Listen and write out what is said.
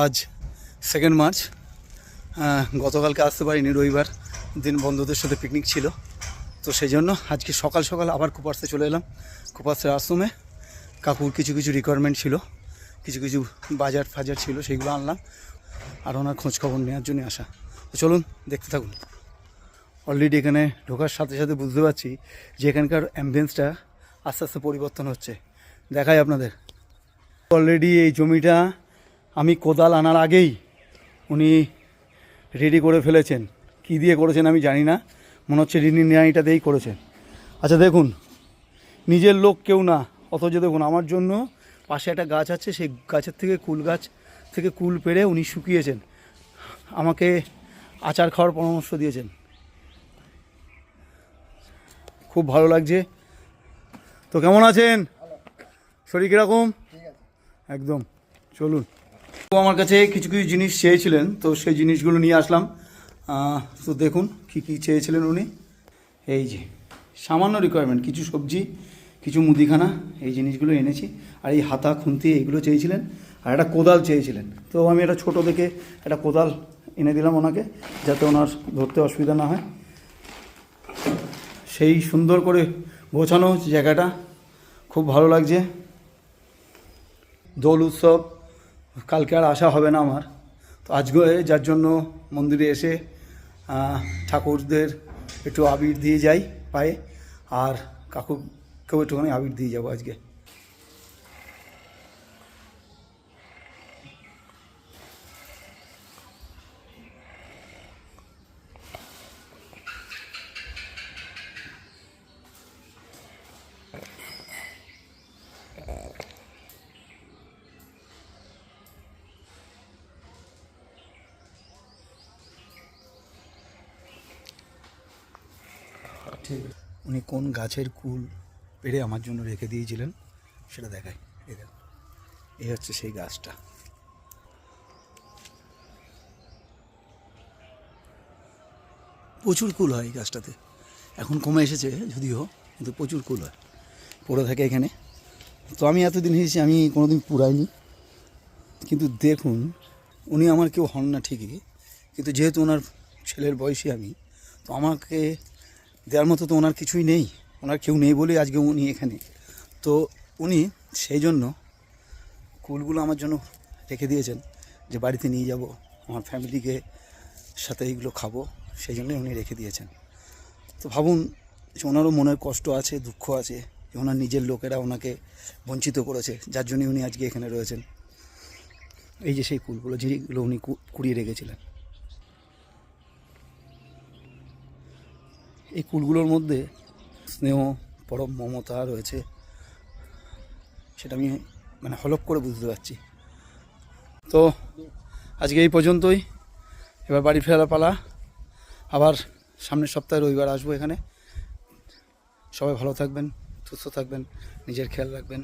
আজ 2 মার্চ, গতকালকে আসতে পারিনি, রবিবার দিন বন্ধুদের সাথে পিকনিক ছিল, তো সেই জন্য আজকে সকাল সকাল আবার কুপার্সে চলে এলাম। কুপার্সের আশ্রমে কাকুর কিছু কিছু রিকোয়ারমেন্ট ছিল, কিছু কিছু বাজার ফাজার ছিল, সেইগুলো আনলাম আর ওনার খোঁজখবর নেওয়ার জন্য আসা। তো চলুন দেখতে থাকুন। অলরেডি এখানে ঢোকার সাথে সাথে বুঝতে পারছি যে এখানকার অ্যাম্বিয়েন্সটা আস্তে আস্তে পরিবর্তন হচ্ছে। দেখাই আপনাদের। অলরেডি এই জমিটা আমি কোদাল আনার আগেই উনি রেডি করে ফেলেছেন। কী দিয়ে করেছেন আমি জানি না, মনে হচ্ছে ঋণী নিয়াইটা দিয়েই করেছেন। আচ্ছা দেখুন, নিজের লোক কেউ না, অথচ দেখুন আমার জন্য পাশে একটা গাছ আছে, সেই গাছের থেকে কুল গাছ থেকে কুল পেড়ে উনি শুকিয়েছেন, আমাকে আচার খাওয়ার পরামর্শ দিয়েছেন। খুব ভালো লাগছে। তো কেমন আছেন? শরীর কীরকম? একদম। চলুন। তো আমার কাছে কিছু কিছু জিনিস চেয়েছিলেন, তো সেই জিনিসগুলো নিয়ে আসলাম। তো দেখুন কী কী চেয়েছিলেন উনি। এই যে সামান্য রিকোয়ারমেন্ট, কিছু সবজি, কিছু মুদিখানা, এই জিনিসগুলো এনেছি। আর এই হাতা খুন্তি এইগুলো চেয়েছিলেন, আর একটা কোদাল চেয়েছিলেন। তো আমি একটা ছোটো দেখে একটা কোদাল এনে দিলাম ওনাকে, যাতে ওনার ধরতে অসুবিধা না হয়। সেই সুন্দর করে গোছানো জায়গাটা, খুব ভালো লাগছে। দোল উৎসব কালকে আর আসা হবে না আমার, তো আজকে যার জন্য মন্দিরে এসে ঠাকুরদের একটু আবির দিয়ে যাই পায়ে, আর কাকুকেও একটুখানি আবির দিয়ে যাবো আজকে। ঠিক, উনি কোন গাছের কুল পেড়ে আমার জন্য রেখে দিয়েছিলেন সেটা দেখায়। এই দেখুন, এই হচ্ছে সেই গাছটা। প্রচুর কুল হয় এই গাছটাতে, এখন কমে এসেছে যদিও, কিন্তু প্রচুর কুল হয়, পড়ে থাকে এখানে। তো আমি এতদিন এসেছি, আমি কোনোদিন পুরাইনি। কিন্তু দেখুন, উনি আমার কেউ হন না ঠিকই, কিন্তু যেহেতু ওনার ছেলের বয়সী আমি, তো আমাকে দেওয়ার মতো তো ওনার কিছুই নেই, ওনার কেউ নেই বলেই আজকে উনি এখানে। তো উনি সেই জন্য কুলগুলো আমার জন্য রেখে দিয়েছেন, যে বাড়িতে নিয়ে যাব, আমার ফ্যামিলিকে সাথে এইগুলো খাবো, সেই জন্যই উনি রেখে দিয়েছেন। তো ভাবুন যে ওনারও মনের কষ্ট আছে, দুঃখ আছে, যে ওনার নিজের লোকেরা ওনাকে বঞ্চিত করেছে, যার জন্যই উনি আজকে এখানে রয়েছেন। এই যে সেই কুলগুলো, যেগুলো উনি কুড়িয়ে রেখেছিলেন। এই কুলগুলোর মধ্যে স্নেহ, পরম মমতা রয়েছে, সেটা আমি হলপ করে বুঝতে পারছি। তো আজকে এই পর্যন্তই, এবার বাড়ি ফেরার পালা। আবার সামনের সপ্তাহে রবিবার আসবো এখানে। সবাই ভালো থাকবেন, সুস্থ থাকবেন, নিজের খেয়াল রাখবেন।